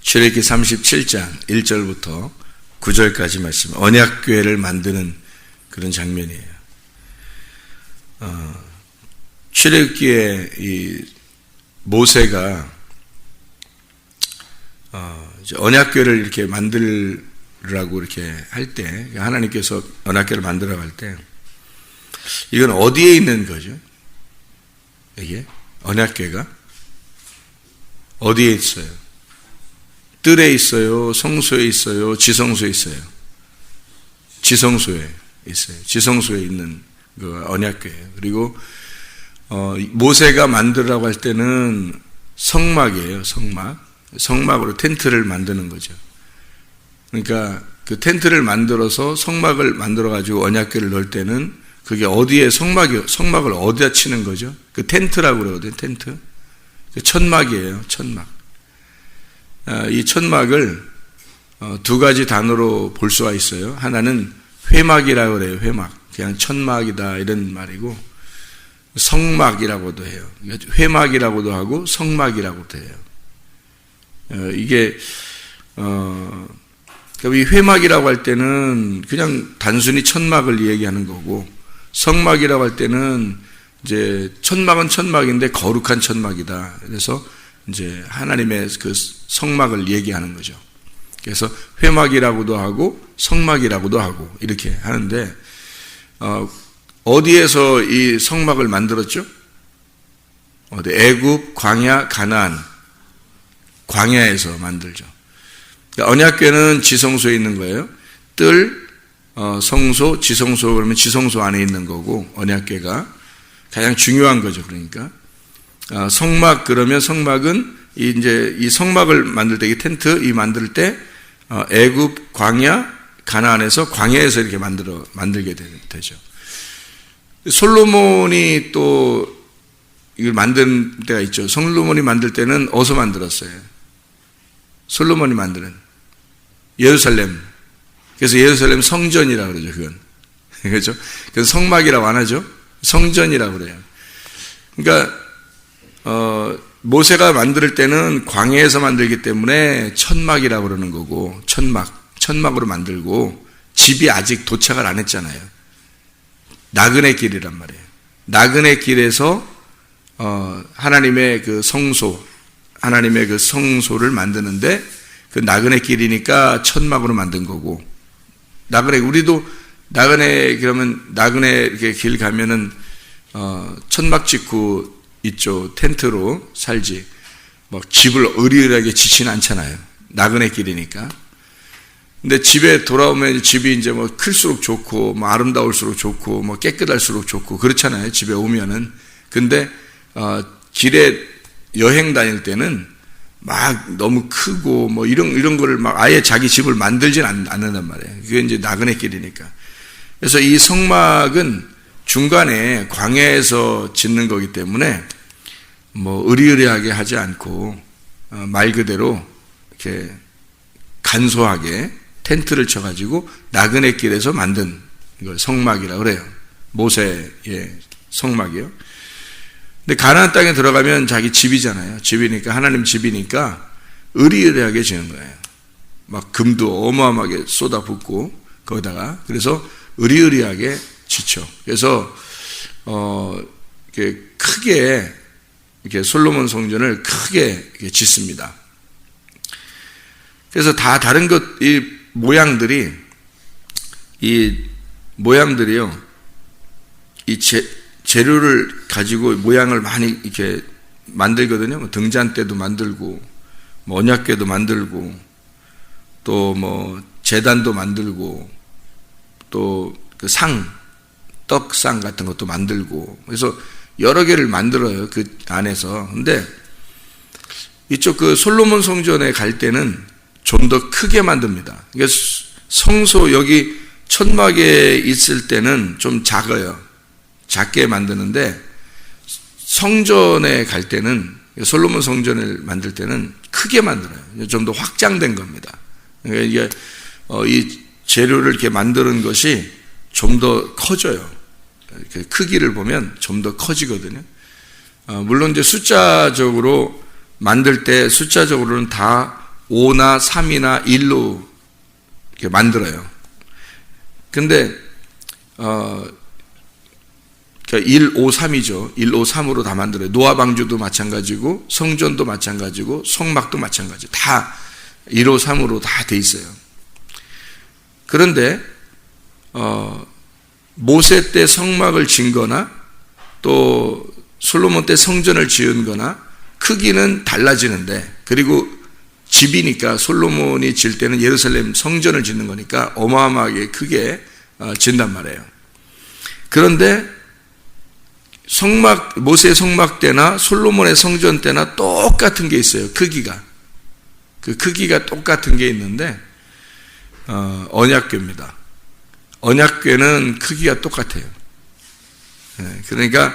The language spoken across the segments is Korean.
출애굽기 37장 1절부터 9절까지 말씀, 언약궤를 만드는 그런 장면이에요. 출애굽기에 이 모세가 언약궤를 이렇게 만들라고 이렇게 할 때, 하나님께서 언약궤를 만들라고 할 때, 이건 어디에 있는 거죠? 이게 언약궤가 어디에 있어요? 뜰에 있어요? 성소에 있어요? 지성소에 있어요? 지성소에 있어요. 지성소에 있는 그 언약궤예요. 그리고 모세가 만들라고 할 때는 성막이에요. 성막으로 텐트를 만드는 거죠. 그러니까 그 텐트를 만들어서 성막을 만들어 가지고 언약궤를 넣을 때는 그게 어디에 성막을 어디다 치는 거죠? 그 텐트라고 그러거든요. 텐트. 천막이에요. 천막. 이 천막을 두 가지 단어로 볼 수가 있어요. 하나는 회막이라고 그래요. 회막. 그냥 천막이다 이런 말이고, 성막이라고도 해요. 회막이라고도 하고 성막이라고도 해요. 이게 이 회막이라고 할 때는 그냥 단순히 천막을 얘기하는 거고, 성막이라고 할 때는 이제 천막은 천막인데 거룩한 천막이다. 그래서 이제 하나님의 그 성막을 얘기하는 거죠. 그래서 회막이라고도 하고 성막이라고도 하고 이렇게 하는데, 어디에서 이 성막을 만들었죠? 애굽, 광야, 가나안, 광야에서 만들죠. 언약궤는 지성소에 있는 거예요. 뜰, 성소, 지성소, 그러면 지성소 안에 있는 거고, 언약궤가 가장 중요한 거죠. 그러니까 성막, 그러면 성막은 이제 이 성막을 만들 때, 이 텐트 만들 때 애굽, 광야, 가나안에서 광야에서 이렇게 만들게 되죠. 솔로몬이 또 이걸 만든 때가 있죠. 솔로몬이 만들 때는 어디서 만들었어요? 솔로몬이 만드는 예루살렘. 그래서 예루살렘 성전이라고 그러죠. 그건. 그렇죠? 그래서 성막이라고 안 하죠. 성전이라고 그래요. 그러니까 모세가 만들 때는 광야에서 만들기 때문에 천막이라고 그러는 거고, 천막으로 만들고, 집이 아직 도착을 안 했잖아요. 나그네 길이란 말이에요. 나그네 길에서 하나님의 그 하나님의 그 성소를 만드는데, 그 나그네 길이니까 천막으로 만든 거고, 우리도 나그네, 그러면 나그네 이렇게 길 가면은 천막 짓고 있죠. 텐트로 살지. 막 집을 으리으리하게 짓지는 않잖아요. 나그네 길이니까. 근데 집에 돌아오면 집이 이제 뭐 클수록 좋고, 뭐 아름다울수록 좋고, 뭐 깨끗할수록 좋고, 그렇잖아요. 집에 오면은. 근데, 길에 여행 다닐 때는 막 너무 크고, 뭐 이런 거를 막 아예 자기 집을 만들진 않는단 말이에요. 그게 이제 나그네 길이니까. 그래서 이 성막은 중간에 광야에서 짓는 거기 때문에 뭐 으리으리하게 하지 않고, 말 그대로 이렇게 간소하게 텐트를 쳐가지고 나그네 길에서 만든 걸 성막이라고 그래요. 모세의 성막이요. 근데 가나안 땅에 들어가면 자기 집이잖아요. 집이니까, 하나님 집이니까 으리으리하게 지는 거예요. 막 금도 어마어마하게 쏟아붓고 거기다가, 그래서 으리으리하게 짓죠. 그래서 이렇게 크게 이렇게 솔로몬 성전을 크게 이렇게 짓습니다. 그래서 다 다른 이 모양들이요, 이 재료를 가지고 모양을 많이 이렇게 만들거든요. 뭐 등잔대도 만들고, 뭐 언약궤도 만들고, 또 뭐 제단도 만들고, 또 그 떡상 같은 것도 만들고, 그래서 여러 개를 만들어요. 그 안에서. 근데 이쪽 그 솔로몬 성전에 갈 때는 좀 더 크게 만듭니다. 그러니까 성소, 여기 천막에 있을 때는 좀 작아요. 작게 만드는데, 성전에 갈 때는, 솔로몬 성전을 만들 때는 크게 만들어요. 좀 더 확장된 겁니다. 그러니까 이게 이 재료를 이렇게 만드는 것이 좀 더 커져요. 크기를 보면 좀 더 커지거든요. 물론 이제 숫자적으로 만들 때 숫자적으로는 다 5나 3이나 1로 이렇게 만들어요. 근데 1, 5, 3이죠. 1, 5, 3으로 다 만들어요. 노아 방주도 마찬가지고 성전도 마찬가지고 성막도 마찬가지. 다 1, 5, 3으로 다 돼 있어요. 그런데 모세 때 성막을 진 거나 또 솔로몬 때 성전을 지은 거나 크기는 달라지는데, 그리고 집이니까 솔로몬이 질 때는 예루살렘 성전을 짓는 거니까 어마어마하게 크게 진단 말이에요. 그런데 모세의 성막 때나 솔로몬의 성전 때나 똑같은 게 있어요. 크기가. 그 크기가 똑같은 게 있는데 언약궤입니다. 언약궤는 크기가 똑같아요. 그러니까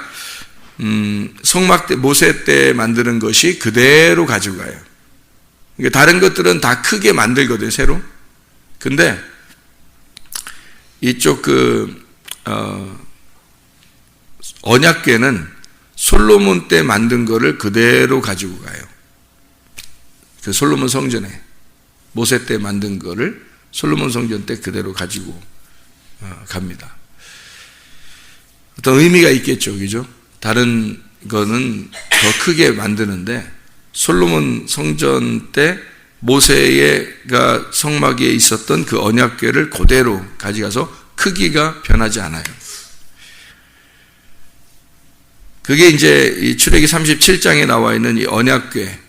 성막 때 모세 때 만드는 것이 그대로 가지고 가요. 그러니까 다른 것들은 다 크게 만들거든요, 새로. 근데 이쪽 언약궤는 솔로몬 때 만든 거를 그대로 가지고 가요. 그 솔로몬 성전에 모세 때 만든 거를 솔로몬 성전 때 그대로 가지고 갑니다. 어떤 의미가 있겠죠, 그죠? 다른 거는 더 크게 만드는데 솔로몬 성전 때 모세가 성막에 있었던 그 언약궤를 그대로 가져가서 크기가 변하지 않아요. 그게 이제 이 출애기 37장에 나와 있는 이 언약궤.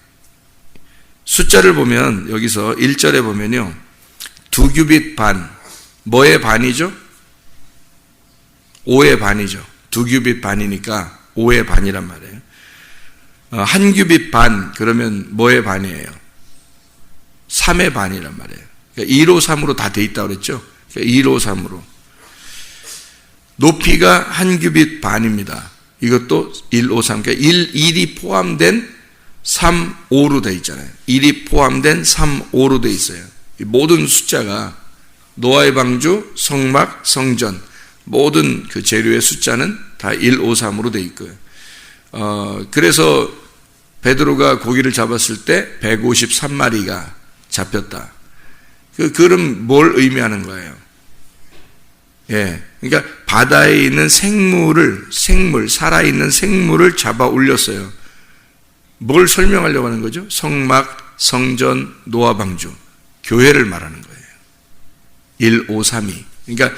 숫자를 보면 여기서 1절에 보면요. 2규빗 반. 뭐의 반이죠? 5의 반이죠. 2규빗 반이니까 5의 반이란 말이에요. 1규빗 반 그러면 뭐의 반이에요? 3의 반이란 말이에요. 그러니까 1호 3으로 다 돼 있다고 그랬죠? 그러니까 1호 3으로. 높이가 1규빗 반입니다. 이것도 1, 5, 3. 그러니까 1이 포함된 3, 5로 돼 있잖아요. 1이 포함된 3, 5로 돼 있어요. 이 모든 숫자가 노아의 방주, 성막, 성전 모든 그 재료의 숫자는 다 1, 5, 3으로 돼 있고요. 그래서 베드로가 고기를 잡았을 때 153마리가 잡혔다. 그럼 뭘 의미하는 거예요? 예. 그러니까 바다에 있는 살아있는 생물을 잡아 올렸어요. 뭘 설명하려고 하는 거죠? 성막, 성전, 노아 방주, 교회를 말하는 거예요. 1, 5, 3, 2. 그러니까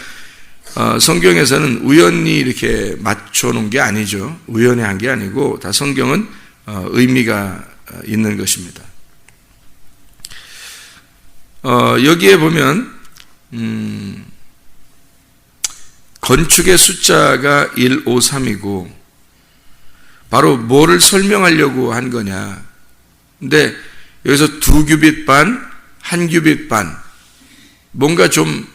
성경에서는 우연히 이렇게 맞춰놓은 게 아니죠. 우연히 한 게 아니고 다 성경은 의미가 있는 것입니다. 여기에 보면 건축의 숫자가 1, 5, 3이고 바로 뭐를 설명하려고 한 거냐. 근데 여기서 2규빗 반, 1규빗 반 뭔가 좀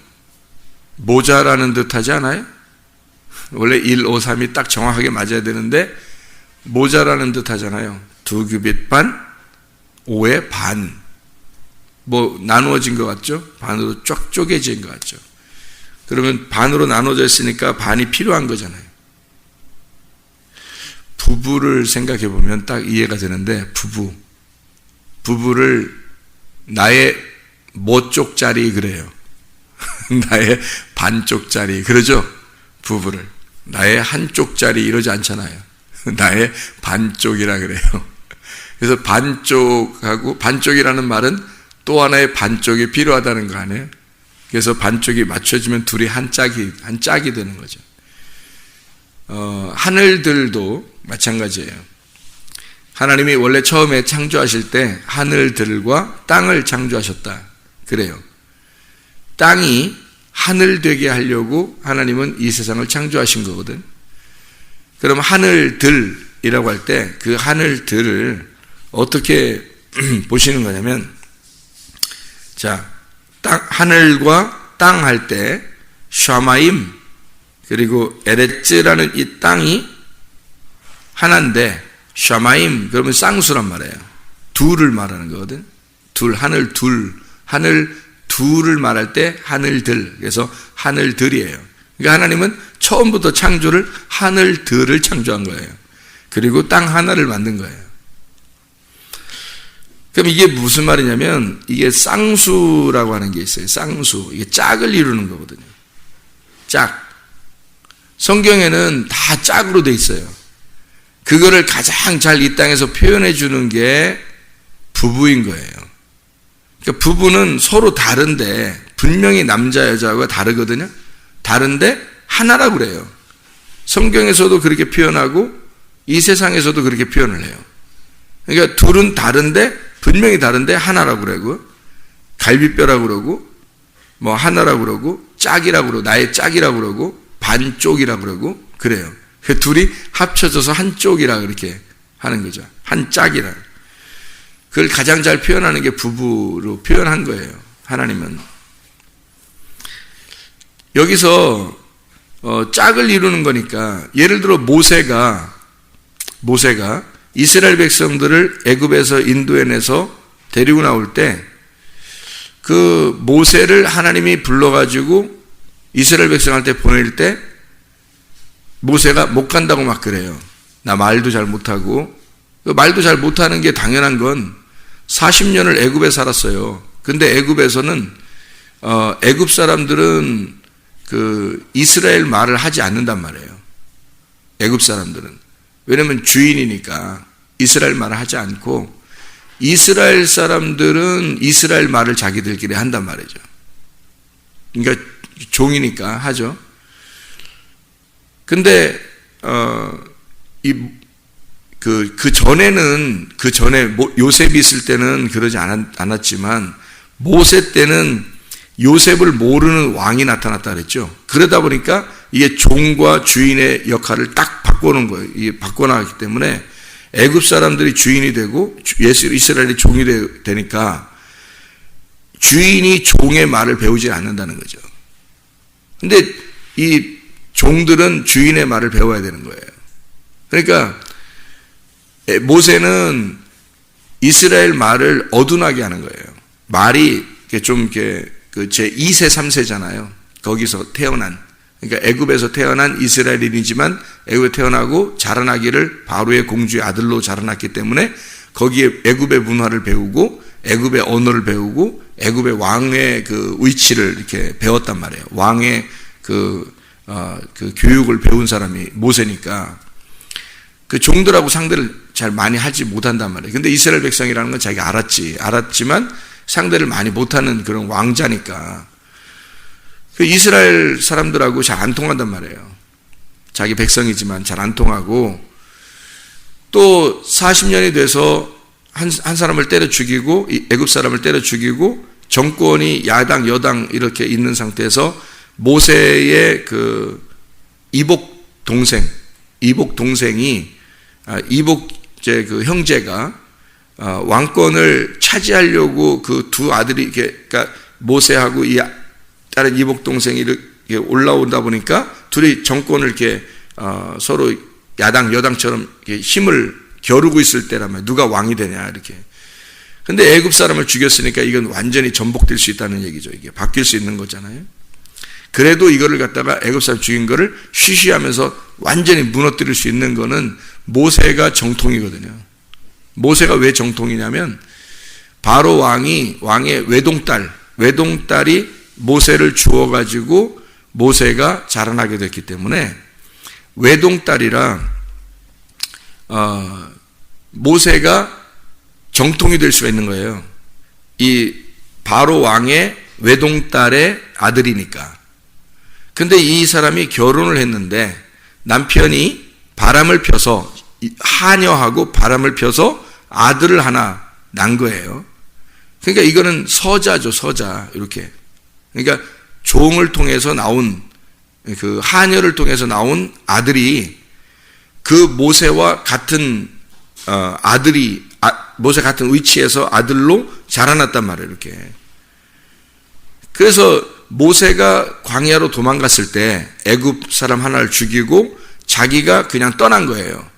모자라는 듯 하지 않아요? 원래 1, 5, 3이 딱 정확하게 맞아야 되는데 모자라는 듯 하잖아요. 2규빗 반, 5의 반. 뭐 나누어진 것 같죠? 반으로 쫙 쪼개진 것 같죠? 그러면 반으로 나눠져 있으니까 반이 필요한 거잖아요. 부부를 생각해 보면 딱 이해가 되는데 부부를 나의 뭐 쪽짜리 그래요. 나의 반쪽짜리 그러죠? 부부를 나의 한쪽짜리 이러지 않잖아요. 나의 반쪽이라 그래요. 그래서 반쪽하고 반쪽이라는 말은 또 하나의 반쪽이 필요하다는 거 아니에요? 그래서 반쪽이 맞춰지면 둘이 한 짝이 되는 거죠. 하늘들도 마찬가지예요. 하나님이 원래 처음에 창조하실 때 하늘들과 땅을 창조하셨다. 그래요. 땅이 하늘 되게 하려고 하나님은 이 세상을 창조하신 거거든. 그럼 하늘들이라고 할 때 그 하늘들을 어떻게 보시는 거냐면, 자, 하늘과 땅 할 때 샤마임 그리고 에레츠라는 이 땅이 하나인데 샤마임 그러면 쌍수란 말이에요. 둘을 말하는 거거든. 하늘 둘을 말할 때 하늘들. 그래서 하늘들이에요. 그러니까 하나님은 처음부터 창조를 하늘들을 창조한 거예요. 그리고 땅 하나를 만든 거예요. 그럼 이게 무슨 말이냐면 이게 쌍수라고 하는 게 있어요. 쌍수. 이게 짝을 이루는 거거든요. 짝. 성경에는 다 짝으로 돼 있어요. 그거를 가장 잘 이 땅에서 표현해 주는 게 부부인 거예요. 그러니까 부부는 서로 다른데 분명히 남자 여자가 다르거든요. 다른데 하나라고 그래요. 성경에서도 그렇게 표현하고 이 세상에서도 그렇게 표현을 해요. 그러니까 둘은 다른데 분명히 다른데 하나라고 그러고 갈비뼈라고 그러고 뭐 하나라고 그러고 짝이라고 그러고 나의 짝이라고 그러고 반쪽이라고 그러고 그래요. 그 둘이 합쳐져서 한쪽이라 그렇게 하는 거죠. 한 짝이라. 그걸 가장 잘 표현하는 게 부부로 표현한 거예요. 하나님은. 여기서 짝을 이루는 거니까 예를 들어 모세가 이스라엘 백성들을 애굽에서 인도해내서 데리고 나올 때 그 모세를 하나님이 불러가지고 이스라엘 백성한테 보낼 때 모세가 못 간다고 막 그래요. 나 말도 잘 못하고. 말도 잘 못하는 게 당연한 건 40년을 애굽에 살았어요. 근데 애굽에서는 애굽 사람들은 그 이스라엘 말을 하지 않는단 말이에요. 애굽 사람들은. 왜냐면 주인이니까 이스라엘 말을 하지 않고 이스라엘 사람들은 이스라엘 말을 자기들끼리 한단 말이죠. 그러니까 종이니까 하죠. 근데 그 전에 요셉이 있을 때는 그러지 않았지만 모세 때는 요셉을 모르는 왕이 나타났다 그랬죠. 그러다 보니까 이게 종과 주인의 역할을 딱 바꾸는 거예요. 이게 바꿔나갔기 때문에 애굽 사람들이 주인이 되고 이스라엘이 종이 되니까 주인이 종의 말을 배우지 않는다는 거죠. 근데 이 종들은 주인의 말을 배워야 되는 거예요. 그러니까 모세는 이스라엘 말을 어둔하게 하는 거예요. 말이 좀 이렇게 제 2세, 3세잖아요. 거기서 태어난. 그러니까 애굽에서 태어난 이스라엘인이지만 애굽에 태어나고 자라나기를 바로의 공주의 아들로 자라났기 때문에 거기에 애굽의 문화를 배우고 애굽의 언어를 배우고 애굽의 왕의 그 위치를 이렇게 배웠단 말이에요. 왕의 그 교육을 배운 사람이 모세니까 그 종들하고 상대를 잘 많이 하지 못한단 말이에요. 근데 이스라엘 백성이라는 건 자기가 알았지만 상대를 많이 못하는 그런 왕자니까 그 이스라엘 사람들하고 잘 안 통한단 말이에요. 자기 백성이지만 잘 안 통하고 또 40년이 돼서 한 사람을 때려 죽이고 애굽 사람을 때려 죽이고 정권이 야당 여당 이렇게 있는 상태에서 모세의 그 이복 동생이 그 형제가 왕권을 차지하려고 그 두 아들이 그러니까 모세하고 이 다른 이복 동생이 이렇게 올라오다 보니까 둘이 정권을 이렇게 서로 야당 여당처럼 이렇게 힘을 겨루고 있을 때라면 누가 왕이 되냐 이렇게. 근데 애굽 사람을 죽였으니까 이건 완전히 전복될 수 있다는 얘기죠. 이게 바뀔 수 있는 거잖아요. 그래도 이거를 갖다가 애굽 사람 죽인 거를 쉬쉬하면서 완전히 무너뜨릴 수 있는 거는 모세가 정통이거든요. 모세가 왜 정통이냐면 바로 왕의 외동딸이 모세를 주어가지고 모세가 자라나게 됐기 때문에 외동딸이라 모세가 정통이 될 수가 있는 거예요. 이 바로 왕의 외동딸의 아들이니까. 근데 이 사람이 결혼을 했는데 남편이 바람을 펴서 하녀하고 바람을 펴서 아들을 하나 난 거예요. 그러니까 이거는 서자죠, 서자. 이렇게. 그러니까 종을 통해서 나온 그 하녀를 통해서 나온 아들이 그 모세와 같은 모세 같은 위치에서 아들로 자라났단 말이에요. 이렇게. 그래서 모세가 광야로 도망갔을 때 애굽 사람 하나를 죽이고 자기가 그냥 떠난 거예요.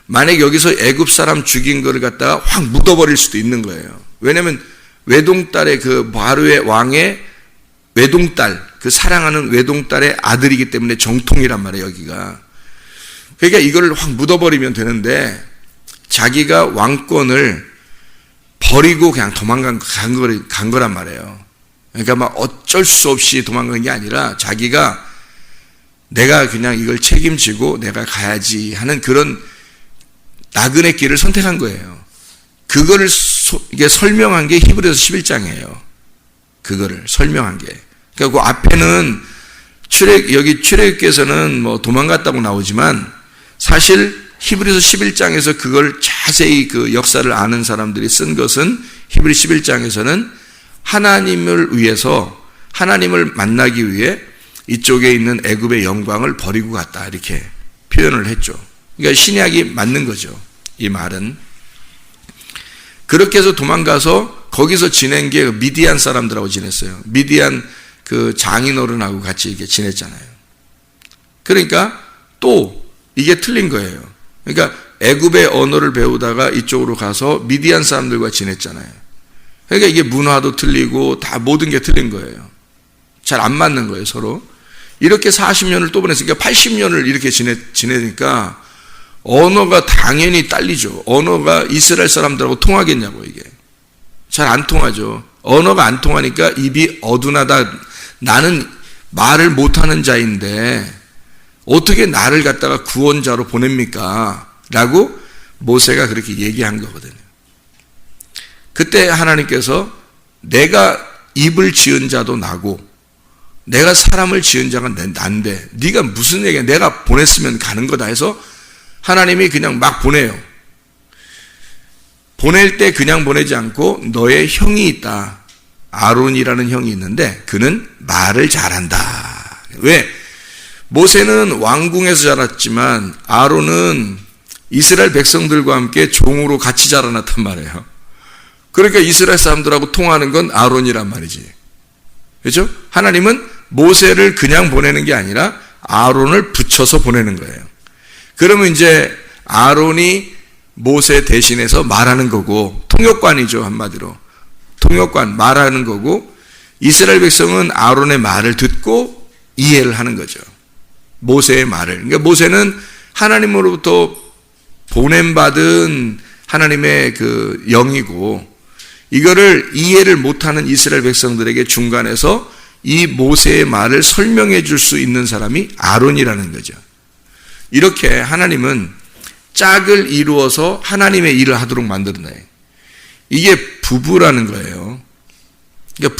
만약 여기서 애굽 사람 죽인 거를 갖다가 확 묻어버릴 수도 있는 거예요. 왜냐하면 외동딸의 그 바로의 왕의 외동딸, 그 사랑하는 외동딸의 아들이기 때문에 정통이란 말이에요, 여기가. 그러니까 이걸 확 묻어버리면 되는데 자기가 왕권을 버리고 그냥 간 거란 말이에요. 그러니까 막 어쩔 수 없이 도망간 게 아니라 자기가 내가 그냥 이걸 책임지고 내가 가야지 하는 그런 나그네 길을 선택한 거예요. 그거를 이게 설명한 게 히브리서 11장이에요. 그거를 설명한 게. 그러니까 그 앞에는 여기 출애굽기에서는 뭐 도망갔다고 나오지만 사실 히브리서 11장에서 그걸 자세히 그 역사를 아는 사람들이 쓴 것은 히브리 11장에서는 하나님을 위해서 하나님을 만나기 위해 이쪽에 있는 애굽의 영광을 버리고 갔다 이렇게 표현을 했죠. 그러니까 신약이 맞는 거죠. 이 말은. 그렇게 해서 도망가서 거기서 지낸 게 미디안 사람들하고 지냈어요. 미디안 그 장인어른하고 같이 이렇게 지냈잖아요. 그러니까 또 이게 틀린 거예요. 그러니까 애굽의 언어를 배우다가 이쪽으로 가서 미디안 사람들과 지냈잖아요. 그러니까 이게 문화도 틀리고 다 모든 게 틀린 거예요. 잘 안 맞는 거예요, 서로. 이렇게 40년을 또 보냈으니까 80년을 이렇게 지내니까 언어가 당연히 딸리죠. 언어가 이스라엘 사람들하고 통하겠냐고, 이게. 잘 안 통하죠. 언어가 안 통하니까 입이 어둔하다. 나는 말을 못하는 자인데 어떻게 나를 갖다가 구원자로 보냅니까? 라고 모세가 그렇게 얘기한 거거든요. 그때 하나님께서 내가 입을 지은 자도 나고 내가 사람을 지은 자가 난데 네가 무슨 얘기야? 내가 보냈으면 가는 거다 해서 하나님이 그냥 막 보내요. 보낼 때 그냥 보내지 않고 너의 형이 있다. 아론이라는 형이 있는데 그는 말을 잘한다. 왜? 모세는 왕궁에서 자랐지만 아론은 이스라엘 백성들과 함께 종으로 같이 자라났단 말이에요. 그러니까 이스라엘 사람들하고 통하는 건 아론이란 말이지. 그렇죠? 하나님은 모세를 그냥 보내는 게 아니라 아론을 붙여서 보내는 거예요. 그러면 이제 아론이 모세 대신해서 말하는 거고 통역관이죠, 한마디로. 통역관, 말하는 거고 이스라엘 백성은 아론의 말을 듣고 이해를 하는 거죠. 모세의 말을. 그러니까 모세는 하나님으로부터 보냄받은 하나님의 그 영이고 이거를 이해를 못하는 이스라엘 백성들에게 중간에서 이 모세의 말을 설명해 줄 수 있는 사람이 아론이라는 거죠. 이렇게 하나님은 짝을 이루어서 하나님의 일을 하도록 만들어놔요. 이게 부부라는 거예요. 그러니까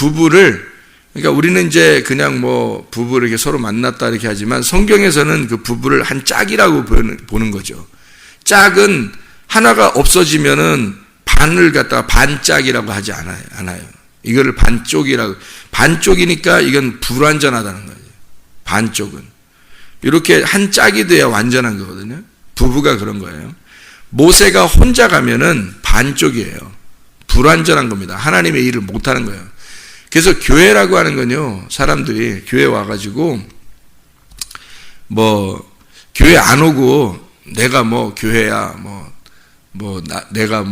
그러니까 우리는 이제 그냥 뭐 부부를 이렇게 서로 만났다 이렇게 하지만 성경에서는 그 부부를 한 짝이라고 보는 거죠. 짝은 하나가 없어지면은 반을 갖다가 반짝이라고 하지 않아요. 이거를 반쪽이니까 이건 불완전하다는 거죠. 반쪽은. 이렇게 한 짝이 돼야 완전한 거거든요. 부부가 그런 거예요. 모세가 혼자 가면은 반쪽이에요. 불완전한 겁니다. 하나님의 일을 못하는 거예요. 그래서 교회라고 하는 건요, 사람들이 교회 와가지고, 교회 안 오고, 내가 교회야, 내가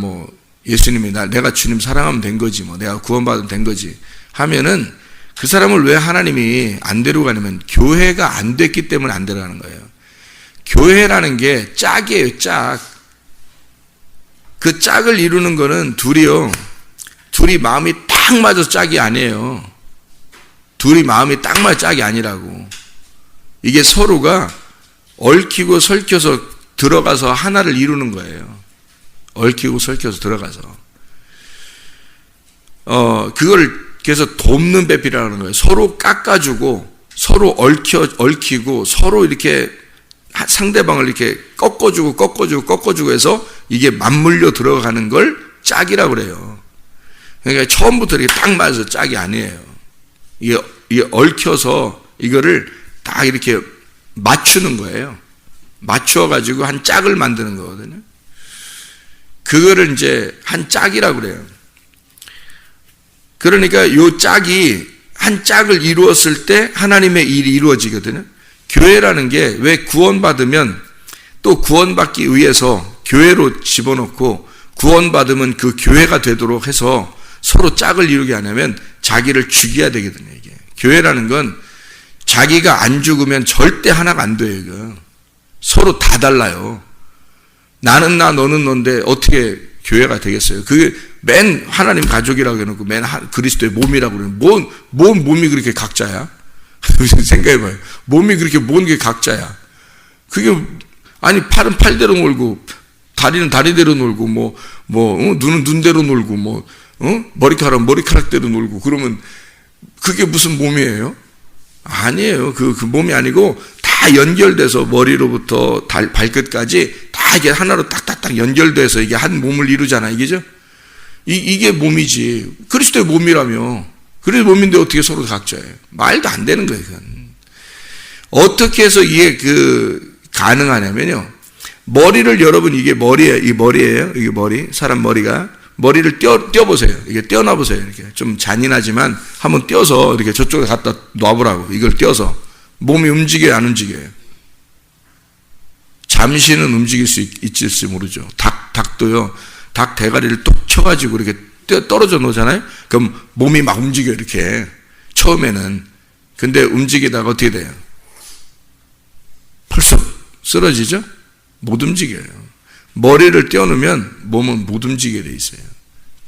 예수님이 내가 주님 사랑하면 된 거지, 내가 구원받으면 된 거지 하면은 그 사람을 왜 하나님이 안 데려가냐면 교회가 안 됐기 때문에 안 데려가는 거예요. 교회라는 게 짝이에요, 짝. 그 짝을 이루는 거는 둘이 마음이 딱 맞아서 짝이 아니에요. 둘이 마음이 딱 맞아 짝이 아니라고. 이게 서로가 얽히고 설켜서 들어가서 하나를 이루는 거예요. 얽히고 설켜서 들어가서. 그걸 그래서 돕는 배필이라는 거예요. 서로 깎아주고, 서로 얽히고, 서로 이렇게 상대방을 이렇게 꺾어주고 해서 이게 맞물려 들어가는 걸 짝이라고 그래요. 그러니까 처음부터 이렇게 딱 맞아서 짝이 아니에요. 이게 얽혀서 이거를 딱 이렇게 맞추는 거예요. 맞추어가지고 한 짝을 만드는 거거든요. 그거를 이제 한 짝이라고 그래요. 그러니까 요 짝이 한 짝을 이루었을 때 하나님의 일이 이루어지거든요. 교회라는 게 왜 구원받으면 또 구원받기 위해서 교회로 집어넣고 구원받으면 그 교회가 되도록 해서 서로 짝을 이루게 하냐면 자기를 죽여야 되거든요. 이게 교회라는 건 자기가 안 죽으면 절대 하나가 안 돼요. 이거. 서로 다 달라요. 나는 나 너는 너인데 어떻게 교회가 되겠어요? 그게 맨 하나님 가족이라고 해놓고 맨 그리스도의 몸이라고 그러는 뭔 몸이 그렇게 각자야? 생각해봐요. 몸이 그렇게 뭔 게 각자야? 그게 아니 팔은 팔대로 놀고 다리는 다리대로 놀고 눈은 눈대로 놀고 머리카락은 머리카락대로 놀고 그러면 그게 무슨 몸이에요? 아니에요. 그 몸이 아니고 다 연결돼서 머리로부터 발끝까지 다 이게 하나로 딱딱딱 연결돼서 이게 한 몸을 이루잖아. 이게죠? 이게 몸이지. 그리스도의 몸이라며. 그리스도의 몸인데 어떻게 서로 각자예요? 말도 안 되는 거예요, 그건. 어떻게 해서 이게 가능하냐면요. 머리를 여러분 이게 머리예요. 이게 머리. 사람 머리를 떼어보세요. 이게 떼어놔보세요. 이렇게. 좀 잔인하지만 한번 떼어서 이렇게 저쪽에 갖다 놔보라고. 이걸 떼어서. 몸이 움직여요, 안 움직여요? 잠시는 움직일 수 있을지 모르죠. 닭도요. 닭 대가리를 뚝 쳐가지고 이렇게 떨어져 놓잖아요. 그럼 몸이 막 움직여요, 이렇게. 처음에는. 근데 움직이다가 어떻게 돼요? 벌써 쓰러지죠? 못 움직여요. 머리를 떼어놓으면 몸은 못 움직이게 돼 있어요.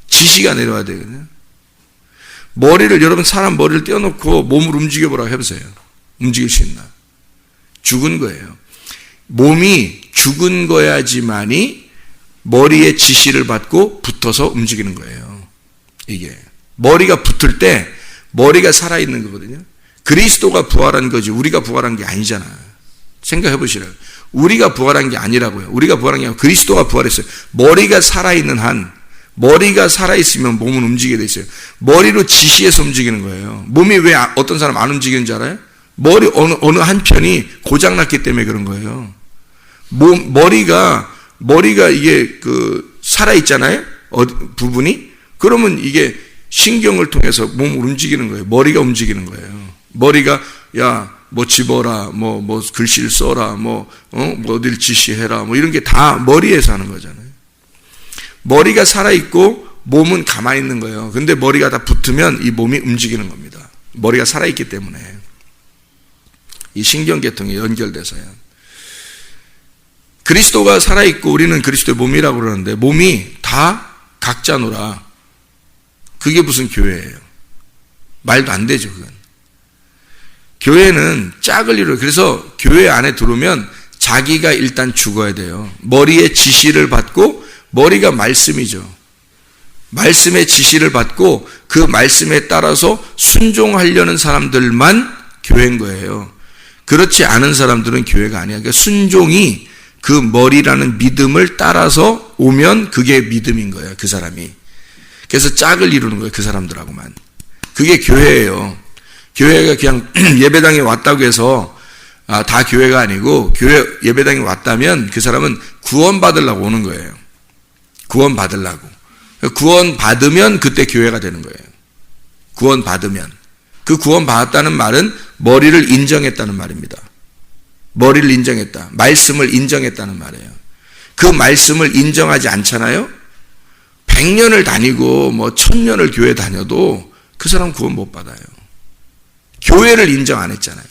지시가 내려와야 되거든요. 여러분 사람 머리를 떼어놓고 몸을 움직여보라고 해보세요. 움직일 수 있나? 죽은 거예요. 몸이 죽은 거야지만이 머리의 지시를 받고 붙어서 움직이는 거예요. 이게. 머리가 붙을 때 머리가 살아있는 거거든요. 그리스도가 부활한 거지 우리가 부활한 게 아니잖아. 생각해 보시라고. 우리가 부활한 게 아니라고요. 우리가 부활한 게 아니라 그리스도가 부활했어요. 머리가 살아있는 한, 머리가 살아있으면 몸은 움직이게 돼 있어요. 머리로 지시해서 움직이는 거예요. 몸이 왜 어떤 사람 안 움직이는지 알아요? 머리 어느 한편이 고장났기 때문에 그런 거예요. 머리가 이게 살아있잖아요? 부분이? 그러면 이게 신경을 통해서 몸을 움직이는 거예요. 머리가 움직이는 거예요. 머리가, 집어라, 글씨를 써라, 어딜 지시해라, 이런 게 다 머리에서 하는 거잖아요. 머리가 살아있고 몸은 가만히 있는 거예요. 근데 머리가 다 붙으면 이 몸이 움직이는 겁니다. 머리가 살아있기 때문에. 이 신경계통이 연결돼서요. 그리스도가 살아있고 우리는 그리스도의 몸이라고 그러는데 몸이 다 각자노라. 그게 무슨 교회예요? 말도 안 되죠, 그건. 교회는 짝을 이루어요. 그래서 교회 안에 들어오면 자기가 일단 죽어야 돼요. 머리의 지시를 받고, 머리가 말씀이죠. 말씀의 지시를 받고 그 말씀에 따라서 순종하려는 사람들만 교회인 거예요. 그렇지 않은 사람들은 교회가 아니야. 그러니까 순종이 그 머리라는 믿음을 따라서 오면 그게 믿음인 거예요, 그 사람이. 그래서 짝을 이루는 거예요, 그 사람들하고만. 그게 교회예요. 교회가 그냥 예배당에 왔다고 해서 다 교회가 아니고, 교회 예배당에 왔다면 그 사람은 구원 받으려고 오는 거예요. 구원 받으려고. 구원 받으면 그때 교회가 되는 거예요. 구원 받으면. 그 구원 받았다는 말은 머리를 인정했다는 말입니다. 머리를 인정했다. 말씀을 인정했다는 말이에요. 그 말씀을 인정하지 않잖아요? 100년을 다니고 1000년을 교회 다녀도 그 사람 구원 못 받아요. 교회를 인정 안 했잖아요.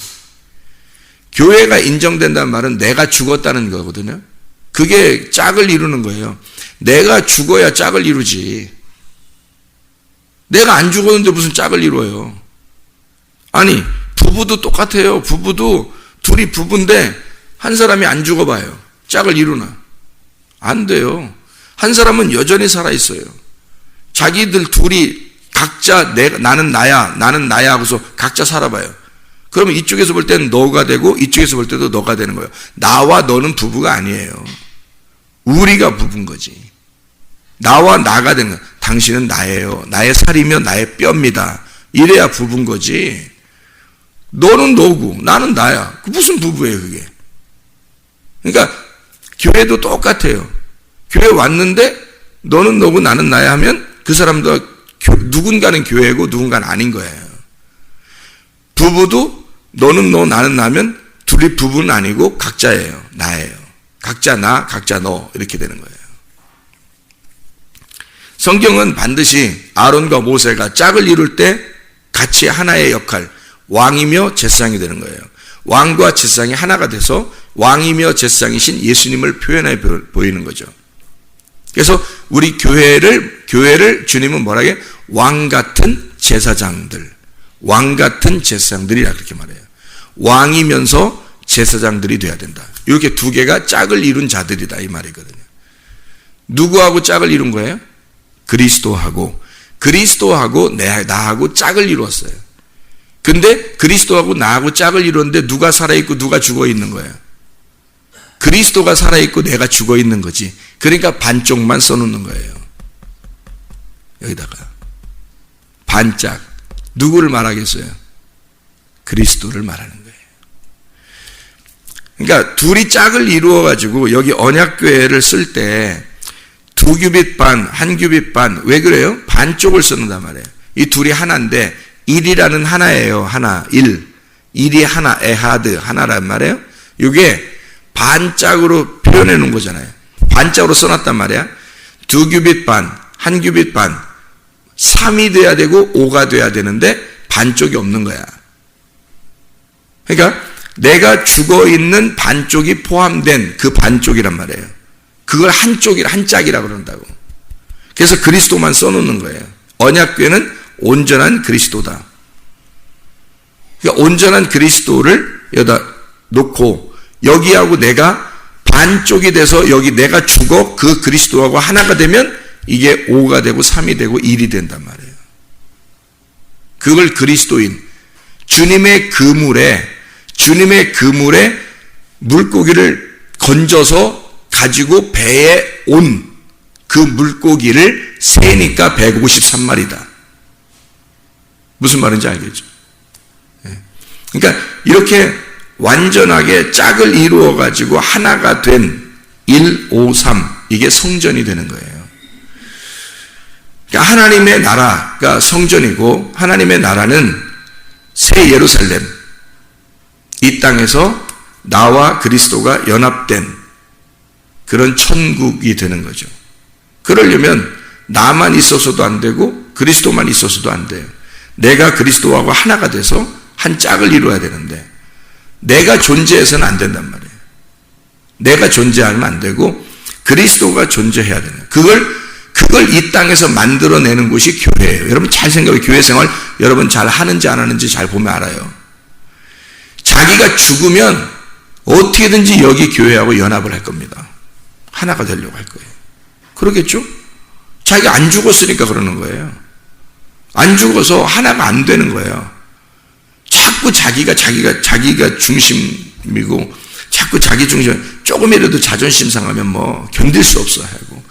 교회가 인정된다는 말은 내가 죽었다는 거거든요. 그게 짝을 이루는 거예요. 내가 죽어야 짝을 이루지. 내가 안 죽었는데 무슨 짝을 이루어요. 아니, 부부도 똑같아요. 부부도 둘이 부부인데 한 사람이 안 죽어봐요. 짝을 이루나? 안 돼요. 한 사람은 여전히 살아있어요. 자기들 둘이 각자 나는 나야 하고서 각자 살아봐요. 그러면 이쪽에서 볼 때는 너가 되고 이쪽에서 볼 때도 너가 되는 거예요. 나와 너는 부부가 아니에요. 우리가 부부인 거지. 나와 나가 되는 거예요. 당신은 나예요. 나의 살이며 나의 뼈입니다. 이래야 부부인 거지. 너는 너고 나는 나야. 그 무슨 부부예요, 그게. 그러니까 교회도 똑같아요. 교회 왔는데 너는 너고 나는 나야 하면 그 사람도 누군가는 교회고 누군가는 아닌 거예요. 부부도 너는 너 나는 나면 둘이 부부는 아니고 각자예요. 나예요. 각자 나, 각자 너 이렇게 되는 거예요. 성경은 반드시 아론과 모세가 짝을 이룰 때 같이 하나의 역할, 왕이며 제사장이 되는 거예요. 왕과 제사장이 하나가 돼서 왕이며 제사장이신 예수님을 표현해 보이는 거죠. 그래서 우리 교회를 주님은 뭐라 해? 왕 같은 제사장들. 왕 같은 제사장들이라 그렇게 말해요. 왕이면서 제사장들이 돼야 된다. 이렇게 두 개가 짝을 이룬 자들이다 이 말이거든요. 누구하고 짝을 이룬 거예요? 그리스도하고 나하고 짝을 이루었어요. 근데 그리스도하고 나하고 짝을 이루었는데 누가 살아있고 누가 죽어있는 거예요? 그리스도가 살아있고 내가 죽어있는 거지. 그러니까 반쪽만 써놓는 거예요. 여기다가 반짝. 누구를 말하겠어요? 그리스도를 말하는 거예요. 그러니까 둘이 짝을 이루어가지고 여기 언약궤를 쓸 때 2규빗 반, 1규빗 반. 왜 그래요? 반쪽을 쓰는단 말이에요. 이 둘이 하나인데 1이라는 하나예요. 하나, 1. 1이 하나, 에하드, 하나란 말이에요. 이게 반짝으로 표현해 놓은 거잖아요. 반짝으로 써놨단 말이야. 2규빗 반, 1규빗 반. 3이 돼야 되고 5가 돼야 되는데 반쪽이 없는 거야. 그러니까 내가 죽어있는 반쪽이 포함된 그 반쪽이란 말이에요. 그걸 한 짝이라고 그런다고. 그래서 그리스도만 써놓는 거예요. 언약궤는 온전한 그리스도다. 그러니까 온전한 그리스도를 여기다 놓고 여기하고 내가 반쪽이 돼서 여기 내가 죽어 그 그리스도하고 하나가 되면 이게 5가 되고 3이 되고 1이 된단 말이에요. 그걸 그리스도인, 주님의 그물에 물고기를 건져서 가지고 배에 온 그 물고기를 세니까 153마리다. 무슨 말인지 알겠죠? 그러니까 이렇게 완전하게 짝을 이루어 가지고 하나가 된 1, 5, 3 이게 성전이 되는 거예요. 그러니까 하나님의 나라가 성전이고 하나님의 나라는 새 예루살렘, 이 땅에서 나와 그리스도가 연합된 그런 천국이 되는 거죠. 그러려면 나만 있어서도 안 되고 그리스도만 있어서도 안 돼요. 내가 그리스도하고 하나가 돼서 한 짝을 이루어야 되는데 내가 존재해서는 안 된단 말이에요. 내가 존재하면 안 되고 그리스도가 존재해야 되는 거예요. 그걸 이 땅에서 만들어내는 곳이 교회예요. 여러분 잘 생각해. 교회 생활 여러분 잘 하는지 안 하는지 잘 보면 알아요. 자기가 죽으면 어떻게든지 여기 교회하고 연합을 할 겁니다. 하나가 되려고 할 거예요. 그러겠죠? 자기가 안 죽었으니까 그러는 거예요. 안 죽어서 하나가 안 되는 거예요. 자꾸 자기가 중심이고 자꾸 자기 중심, 조금이라도 자존심 상하면 뭐 견딜 수 없어 하고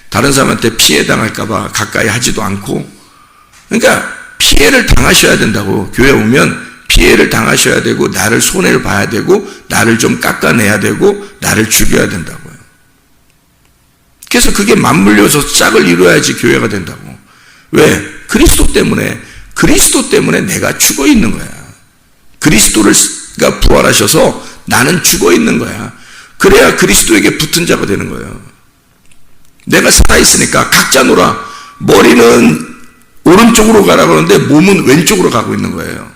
다른 사람한테 피해 당할까봐 가까이 하지도 않고, 그러니까 피해를 당하셔야 된다고. 교회 오면 피해를 당하셔야 되고 나를 손해를 봐야 되고 나를 좀 깎아내야 되고 나를 죽여야 된다고요. 그래서 그게 맞물려서 짝을 이루어야지 교회가 된다고. 왜? 그리스도 때문에 내가 죽어 있는 거야. 그리스도가 부활하셔서 나는 죽어 있는 거야. 그래야 그리스도에게 붙은 자가 되는 거예요. 내가 살아있으니까 각자 놀아. 머리는 오른쪽으로 가라고 하는데 몸은 왼쪽으로 가고 있는 거예요.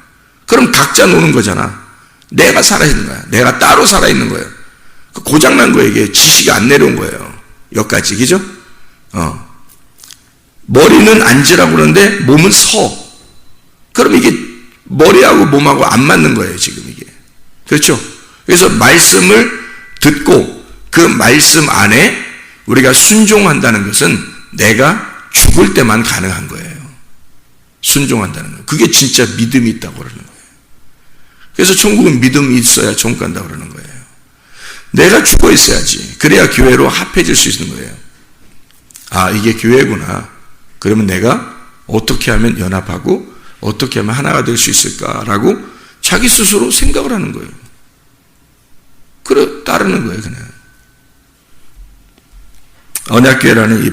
그럼 각자 노는 거잖아. 내가 살아있는 거야. 내가 따로 살아있는 거예요. 고장난 거예요. 이게 지시가 안 내려온 거예요. 여기까지, 그죠? 머리는 앉으라고 그러는데 몸은 서. 그럼 이게 머리하고 몸하고 안 맞는 거예요, 지금 이게. 그렇죠? 그래서 말씀을 듣고 그 말씀 안에 우리가 순종한다는 것은 내가 죽을 때만 가능한 거예요. 순종한다는 거. 그게 진짜 믿음이 있다고 그러는 거예요. 그래서 천국은 믿음이 있어야 천국 간다고 그러는 거예요. 내가 죽어 있어야지. 그래야 교회로 합해질 수 있는 거예요. 아, 이게 교회구나. 그러면 내가 어떻게 하면 연합하고 어떻게 하면 하나가 될 수 있을까라고 자기 스스로 생각을 하는 거예요. 그래, 따르는 거예요, 그냥. 언약궤라는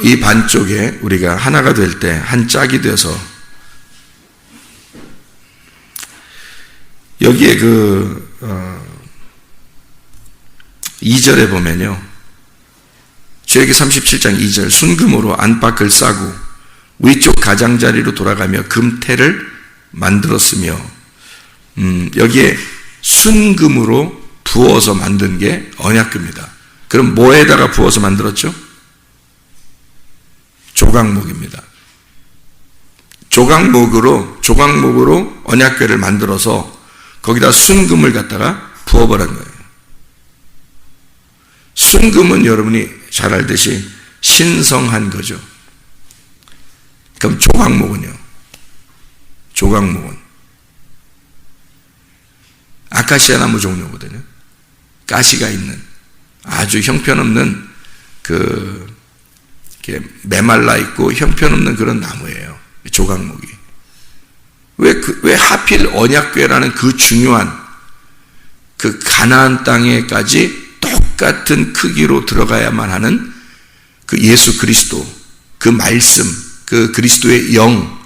이 반쪽에 우리가 하나가 될 때 한 짝이 돼서 여기에 2절에 보면요. 출애굽기 37장 2절 순금으로 안팎을 싸고 위쪽 가장자리로 돌아가며 금태를 만들었으며 여기에 순금으로 부어서 만든 게 언약궤입니다. 그럼 뭐에다가 부어서 만들었죠? 조각목입니다. 조각목으로 언약궤를 만들어서 거기다 순금을 갖다가 부어버린 거예요. 순금은 여러분이 잘 알듯이 신성한 거죠. 그럼 조각목은요? 조각목은 아카시아 나무 종류거든요. 가시가 있는 아주 형편없는 이렇게 메말라 있고 형편없는 그런 나무예요. 조각목이. 왜 하필 언약궤라는 그 중요한 그 가나안 땅에까지 똑같은 크기로 들어가야만 하는 그 예수 그리스도, 그 말씀, 그 그리스도의 영.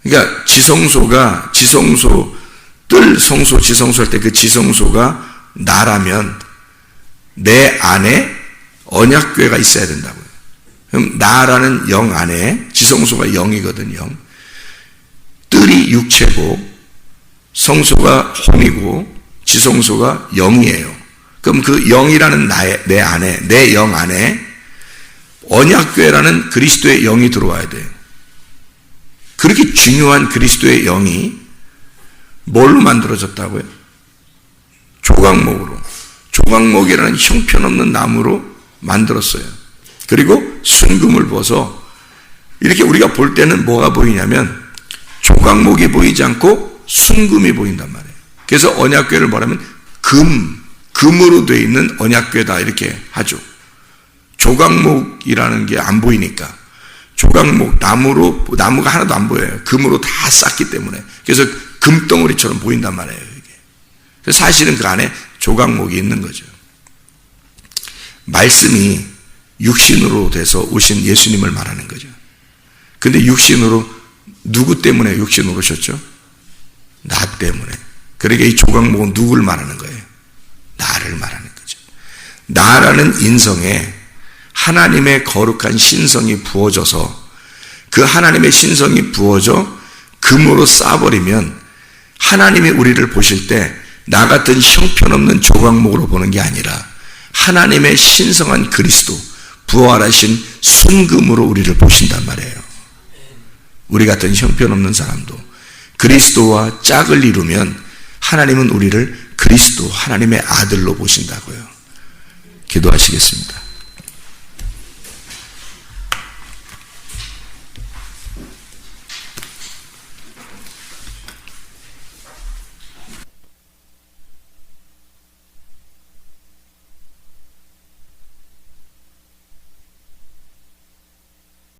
그러니까 지성소가 지성소할 때 그 지성소가 나라면 내 안에 언약궤가 있어야 된다고요. 그럼 나라는 영 안에 지성소가 영이거든요. 뜰이 육체고 성소가 혼이고 지성소가 영이에요. 그럼 그 영이라는 내 안에, 내 영 안에 언약궤라는 그리스도의 영이 들어와야 돼요. 그렇게 중요한 그리스도의 영이 뭘로 만들어졌다고요? 조각목으로. 조각목이라는 형편없는 나무로 만들었어요. 그리고 순금을 부어서 이렇게 우리가 볼 때는 뭐가 보이냐면 조각목이 보이지 않고 순금이 보인단 말이에요. 그래서 언약궤를 뭐라면 금으로 되어 있는 언약궤다 이렇게 하죠. 조각목이라는 게 안 보이니까 조각목 나무가 하나도 안 보여요. 금으로 다 쌌기 때문에. 그래서 금덩어리처럼 보인단 말이에요. 이게. 그래서 사실은 그 안에 조각목이 있는 거죠. 말씀이 육신으로 돼서 오신 예수님을 말하는 거죠. 근데 누구 때문에 육신으로 오셨죠? 나 때문에. 그러니까 이 조각목은 누구를 말하는 거예요? 나를 말하는 거죠. 나라는 인성에 하나님의 거룩한 신성이 부어져서 그 하나님의 신성이 부어져 금으로 쌓아버리면 하나님이 우리를 보실 때 나 같은 형편없는 조각목으로 보는 게 아니라 하나님의 신성한 그리스도, 부활하신 순금으로 우리를 보신단 말이에요. 우리 같은 형편없는 사람도 그리스도와 짝을 이루면 하나님은 우리를 그리스도, 하나님의 아들로 보신다고요. 기도하시겠습니다.